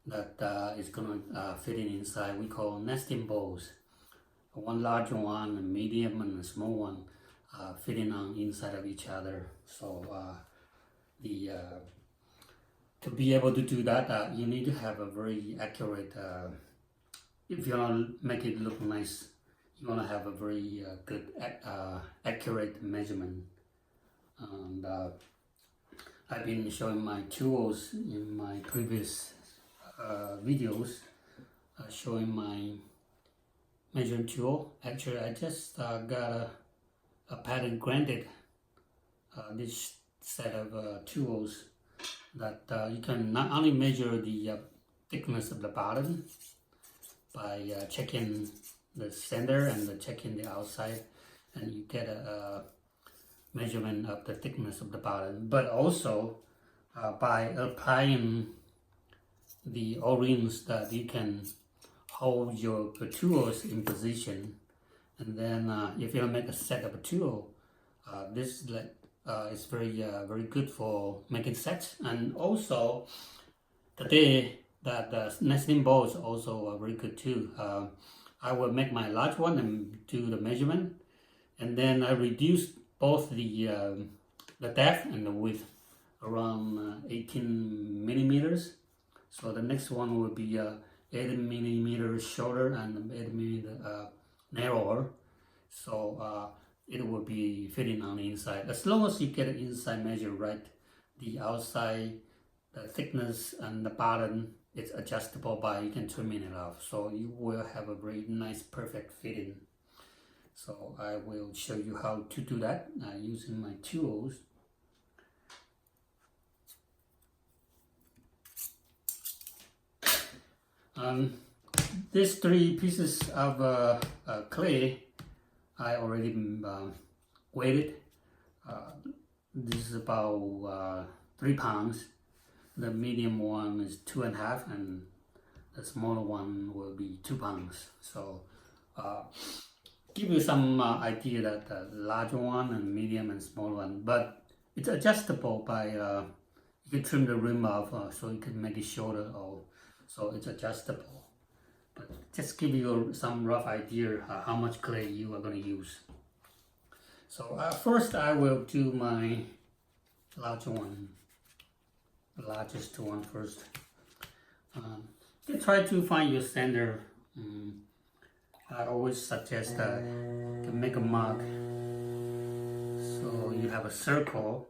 that is gonna fit in inside. We call nesting balls. One large one, a medium, and a small one fitting on inside of each other. So to be able to do that, you need to have a very accurate. If you want to make it look nice, you want to have a very good accurate measurement. And I've been showing my tools in my previous videos, showing my measuring tool. Actually, I just got a patent granted this set of tools that you can not only measure the thickness of the bottom by checking the center and checking the outside, and you get a measurement of the thickness of the bottom, but also by applying the O-rings that you can hold your tools in position. And then if you make a set of a tool, this is very good for making sets. And also today that the nesting ball is also very good too. I will make my large one and do the measurement, and then I reduce both the depth and the width around 18 millimeters. So the next one will be 8 millimeters shorter and 8 millimeters narrower. So it will be fitting on the inside. As long as you get the inside measure right, the outside, the thickness, and the bottom, it's adjustable by, you can trim it off. So you will have a very nice, perfect fitting. So I will show you how to do that using my tools. These 3 pieces of clay, I already weighed. This is about 3 pounds. The medium one is 2.5, and the smaller one will be 2 pounds. So give you some idea that the larger one and medium and small one, but it's adjustable by you can trim the rim off so you can make it shorter, or so it's adjustable. But just give you some rough idea how much clay you are going to use. So first I will do my larger one, the largest one first. You try to find your center. I always suggest that to make a mark so you have a circle,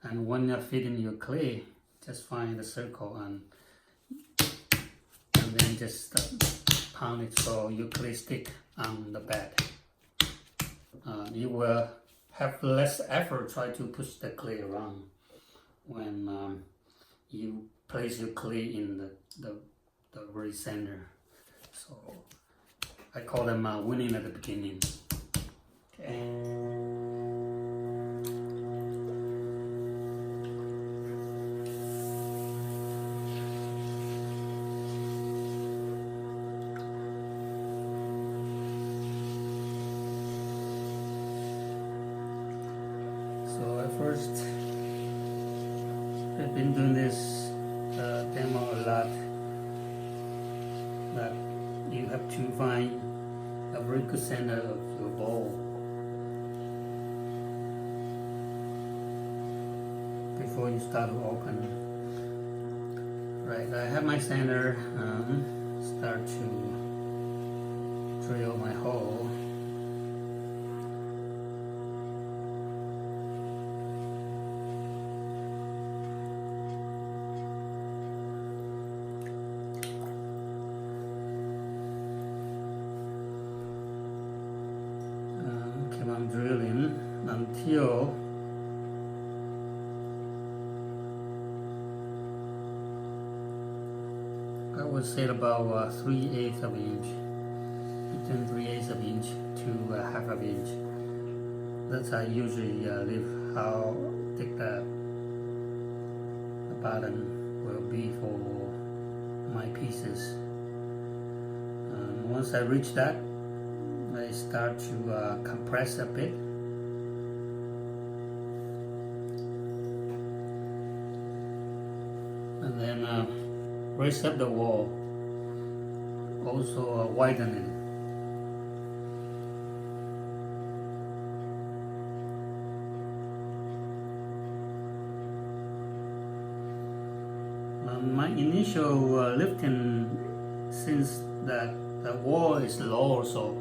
and when you're fitting your clay, just find the circle and then just pound it so your clay stick on the bed. You will have less effort try to push the clay around when you place your clay in the very center. So I call them winning at the beginning. Okay. So at first, I've been doing this demo a lot, that you have to find a very good center of your bowl before you start to open. Right, I have my center, start to drill my hole. I'm drilling until I would say about 3/8 of an inch, between 3/8 of an inch to 1/2 of an inch. That's how I usually leave how thick the bottom will be for my pieces. Once I reach that, I start to compress a bit. And then raise up the wall, also widen it. My initial lifting, since the wall is low, so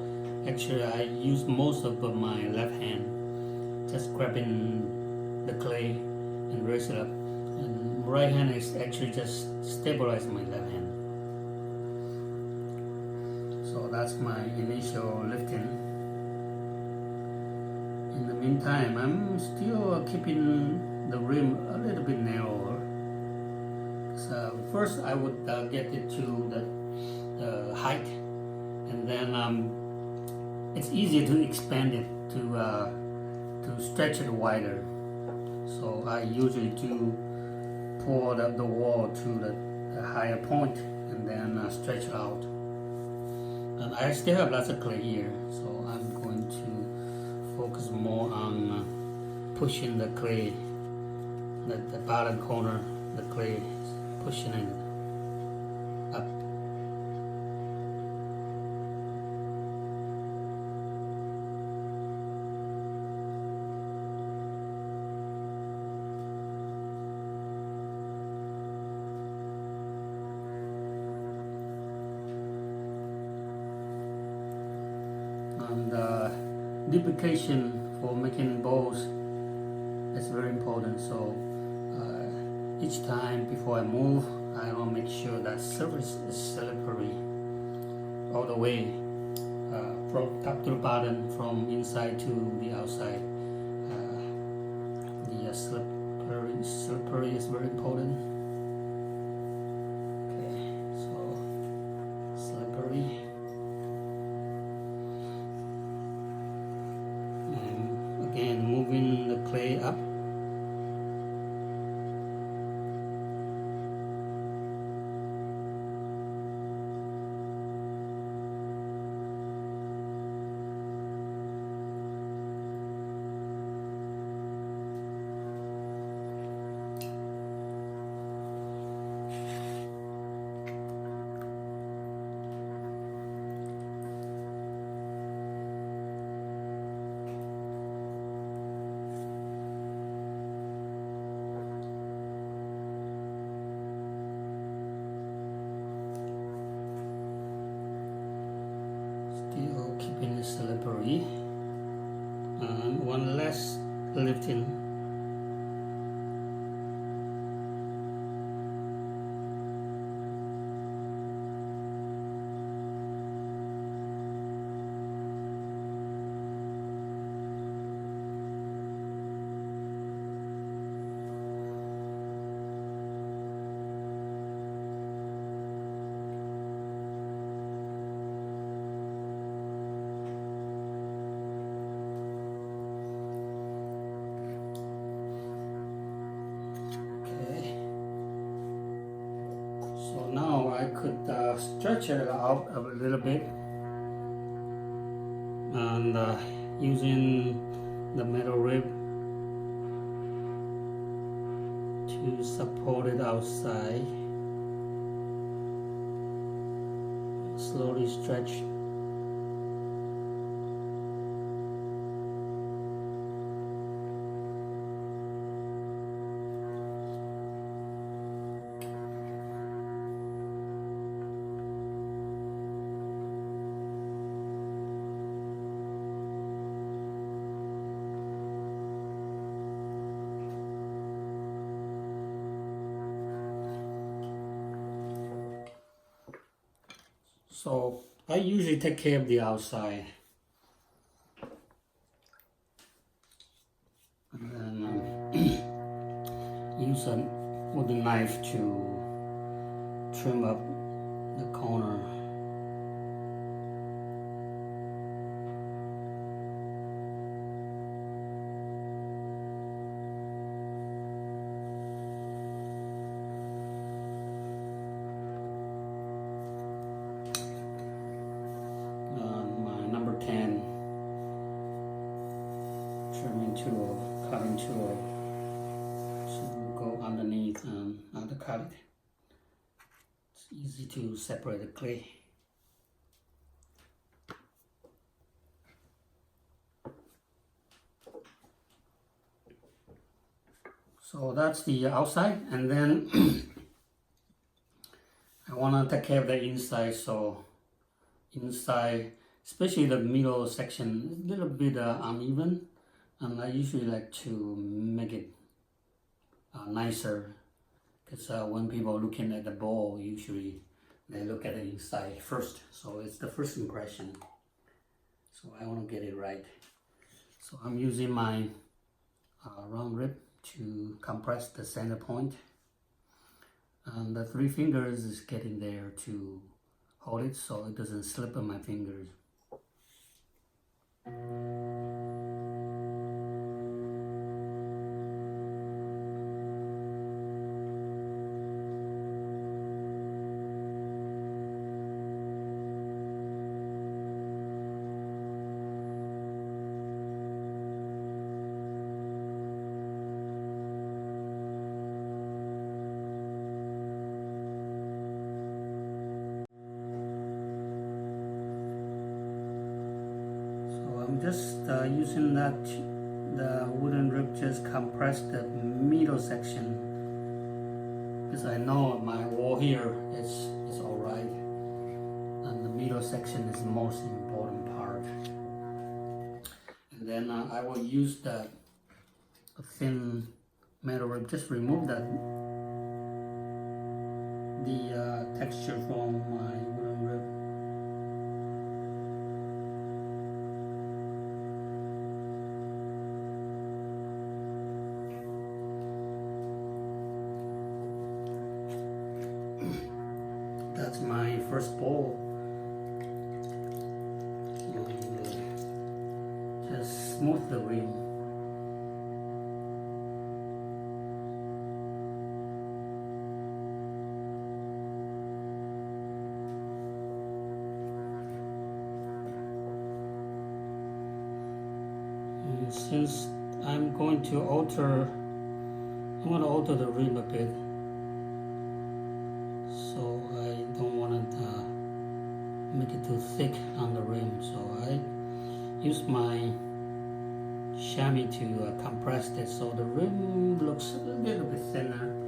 actually I use most of my left hand, just grabbing the clay and raise it up. And right hand is actually just stabilize my left hand. So that's my initial lifting. In the meantime, I'm still keeping the rim a little bit narrower. So first I would get it to the height, and then it's easier to expand it to stretch it wider. So I usually do pour the wall to the higher point and then stretch it out. And I still have lots of clay here, so I'm going to focus more on pushing the clay, the bottom corner, the clay, pushing it up. And lubrication for making bowls is very important. So each time before I move, I want to make sure that surface is slippery all the way, from top to the bottom, from inside to the outside. The slippery is very important. Okay, so slippery. And again, moving the clay up. Still keeping it slippery, and one less lifting. Now I could stretch it out a little bit, and using the metal rib to support it outside, slowly stretch. So I usually take care of the outside, and then use a wooden knife to trim up the corner. Trimming tool, cutting tool, to go underneath and undercut it. easy to separate the clay. So that's the outside, and then I want to take care of the inside. So inside, especially the middle section, is a little bit uneven, and I usually like to make it nicer, because when people are looking at the bowl, usually they look at the inside first. So it's the first impression. So I want to get it right. So I'm using my round rib to compress the center point, and the 3 fingers is getting there to hold it so it doesn't slip on my fingers. I'm just using the wooden rib, just compress the middle section, because I know my wall here is alright, and the middle section is the most important part. And then I will use the thin metal rib, just remove the texture from my wooden rib. That's my first bowl. Just smooth the rim. And since I'm going to alter the rim a bit, so I don't want to make it too thick on the rim. So I use my chamois to compress it so the rim looks a little bit thinner.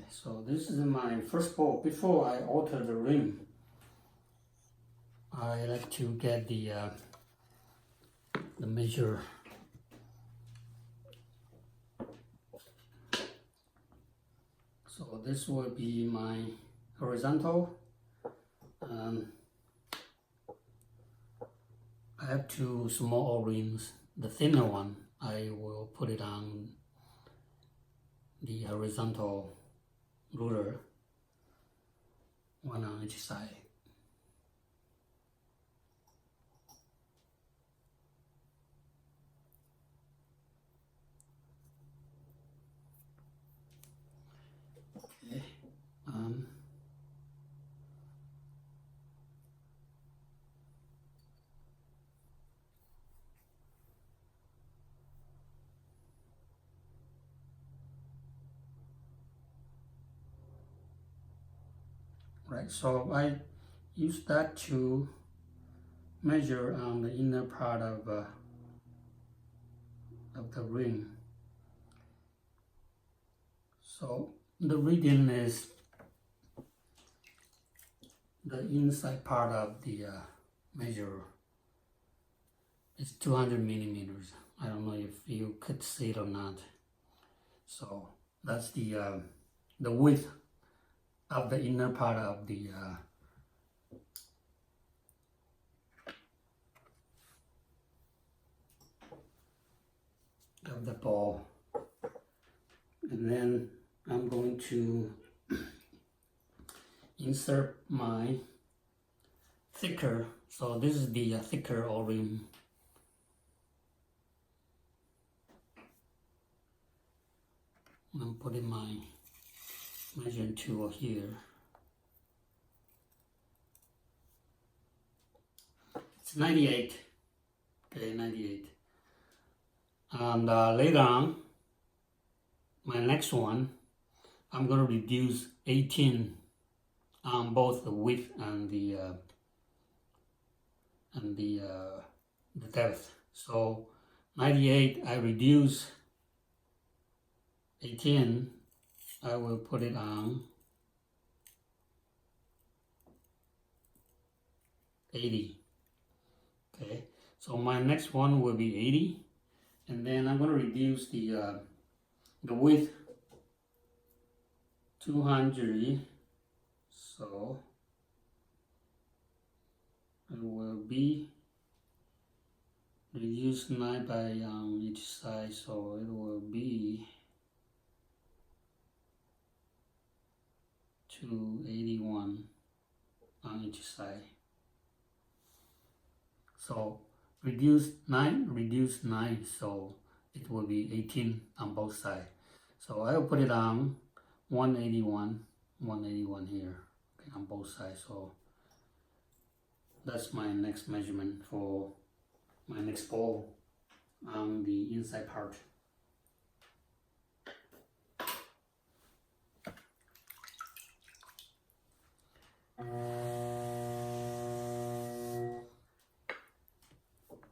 So this is my first bowl. Before I alter the rim, I like to get the measure. So this will be my horizontal. I have 2 small rims. The thinner one, I will put it on the horizontal ruler, one on each side. Okay. Right, so I use that to measure on the inner part of the rim. So the reading is the inside part of the measure is 200 millimeters. I don't know if you could see it or not. So that's the width of the inner part of the ball. And then I'm going to insert my thicker. So this is the thicker O-ring. I'm putting my measuring tool here. It's 98. Okay, 98. And later on, my next one, I'm gonna reduce 18 on both the width and the depth. So 98, I reduce 18. I will put it on 80. Okay, so my next one will be 80, and then I'm going to reduce the width 200. So it will be reduced 9 by each side, so it will be 281 on each side. So reduce 9, so it will be 18 on both sides. So I will put it on 181 here, okay, on both sides. So that's my next measurement for my next bowl on the inside part.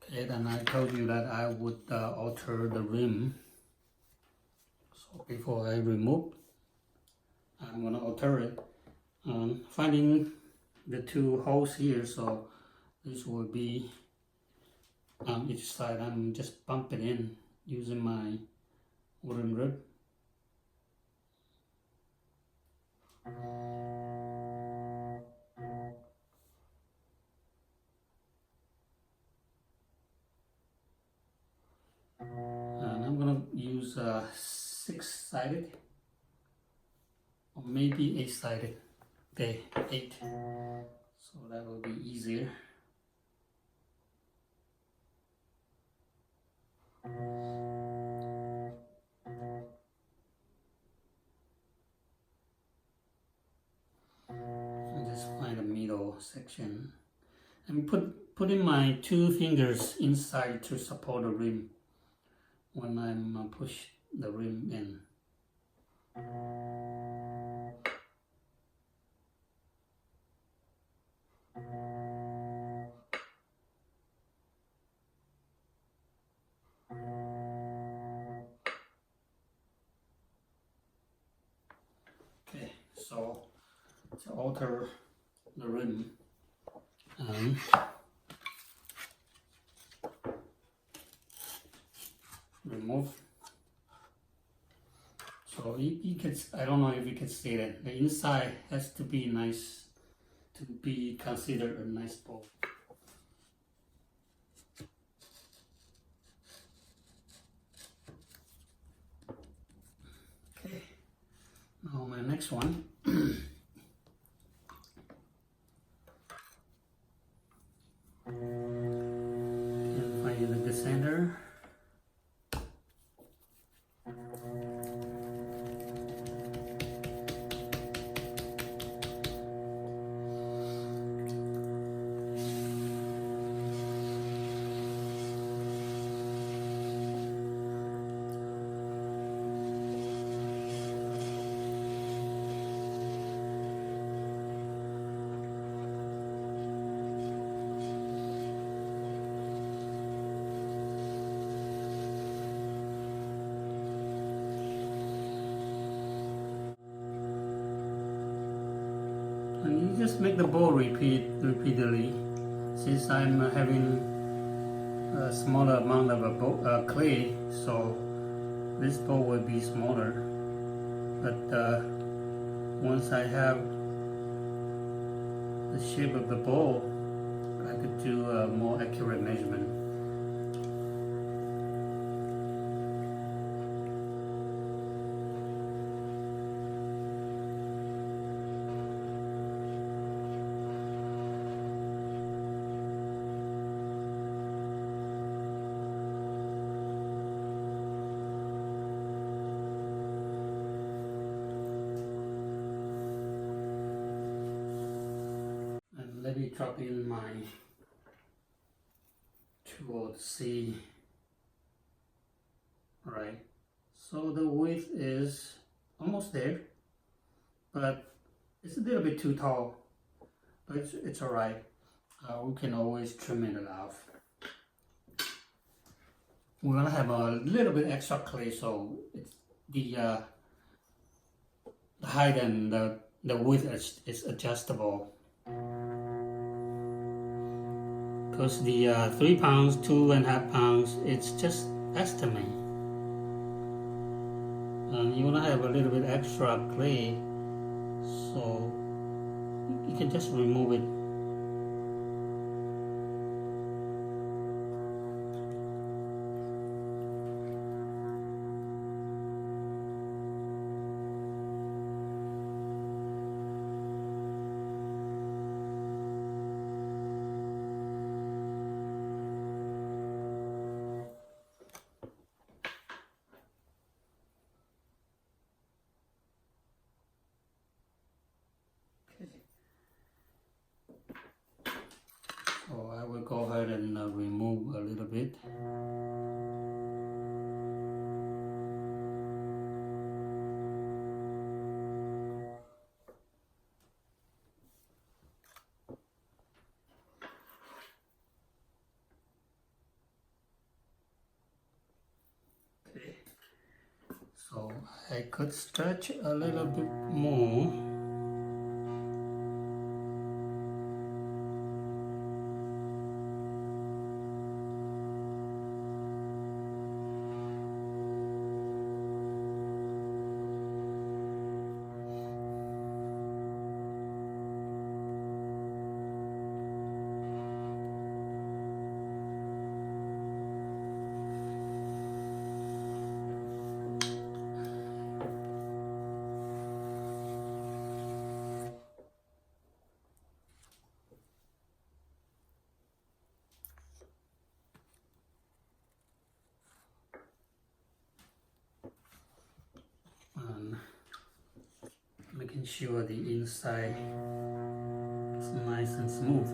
Okay, then I told you that I would alter the rim. So before I remove, I'm gonna alter it. Finding the two holes here, so this will be on each side. I'm just bumping in using my wooden rib. And I'm gonna use 6-sided or maybe 8-sided. Okay, 8. So that will be easier. And just find the middle section and putting my 2 fingers inside to support the rim when I'm push the rim in. Okay, so to alter the rim, remove. So you can, I don't know if you can see that the inside has to be nice to be considered a nice bowl. Okay, now my next one. And find the descender. And you just make the bowl repeatedly. Since I'm having a smaller amount of clay, so this bowl will be smaller. But once I have the shape of the bowl, I could do a more accurate measurement. let me drop in my tool to see. Alright, so the width is almost there, but it's a little bit too tall, but it's alright. We can always trim it off. We're gonna have a little bit extra clay, so it's the height and the width is adjustable. Because the 3 pounds, 2.5 pounds, it's just estimate. And you wanna have a little bit extra clay, so you can just remove it. So I will go ahead and remove a little bit. Okay. So I could stretch a little bit more. And making sure the inside is nice and smooth.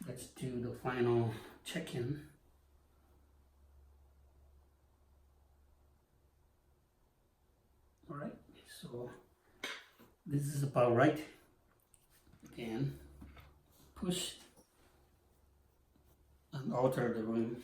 Let's do the final check-in. Alright, so this is about right. Again, push and alter the rim.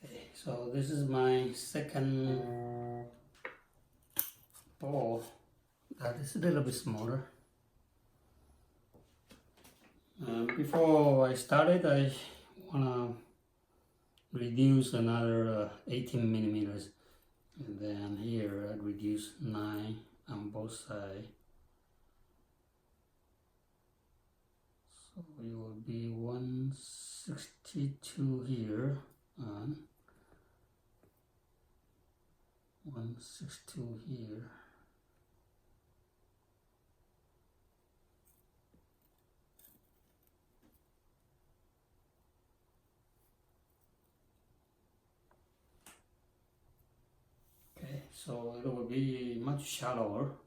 Okay, so this is my second ball. That is a little bit smaller. Before I started, I wanna reduce another 18 millimeters, and then here I reduce 9 on both sides. So it will be 162 here and 162 here. Okay, so it will be much shallower.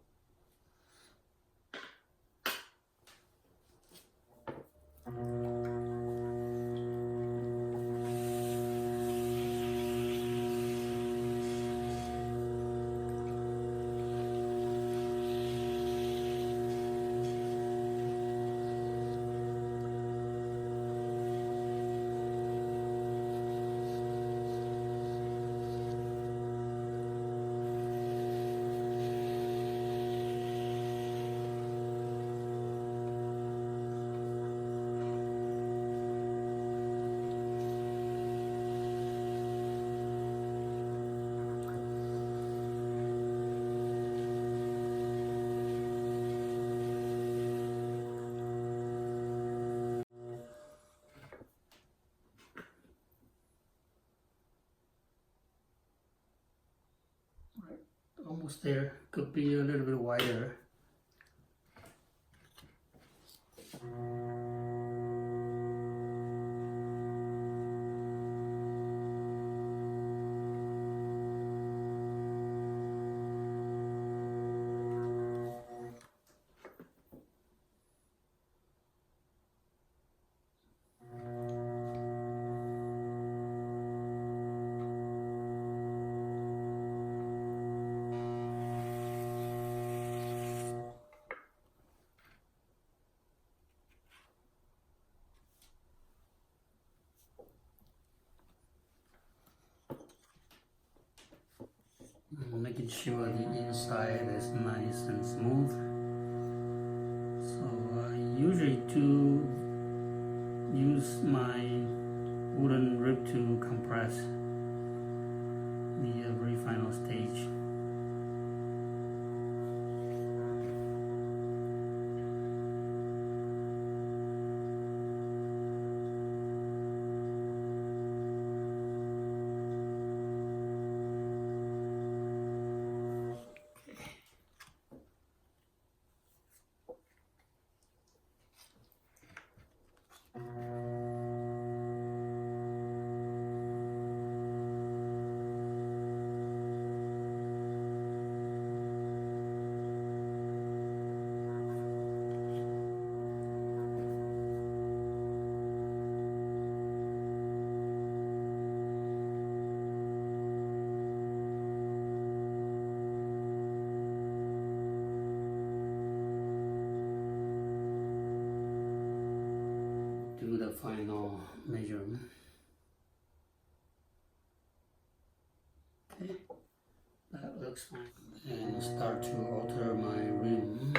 almost there. Could be a little bit wider. Making sure the inside is nice and smooth. So I usually do use my wooden rib to compress the very final stage. Do the final measurement. Okay, that looks fine. And start to alter my rim.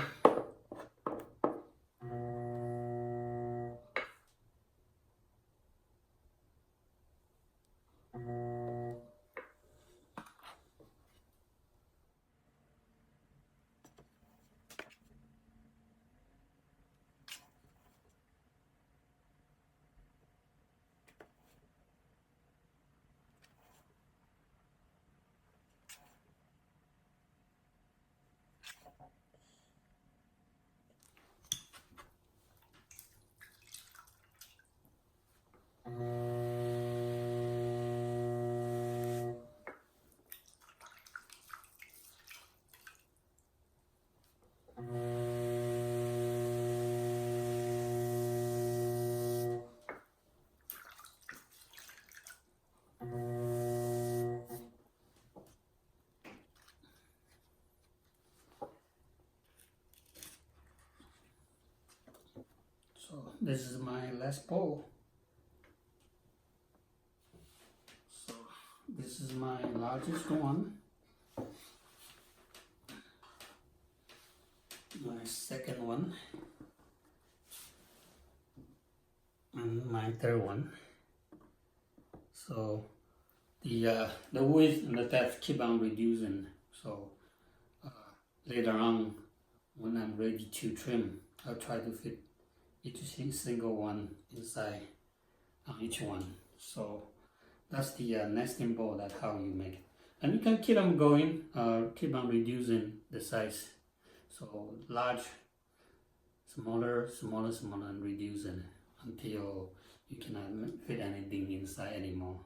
So this is my last bowl. So this is my largest one. My second one. And my third one. So the width and the depth keep on reducing. So later on, when I'm ready to trim, I'll try to fit each single one inside on each one. So that's the nesting bowl. That's how you make it, and you can keep on going, keep on reducing the size. So large, smaller, smaller, smaller, and reducing until you cannot fit anything inside anymore.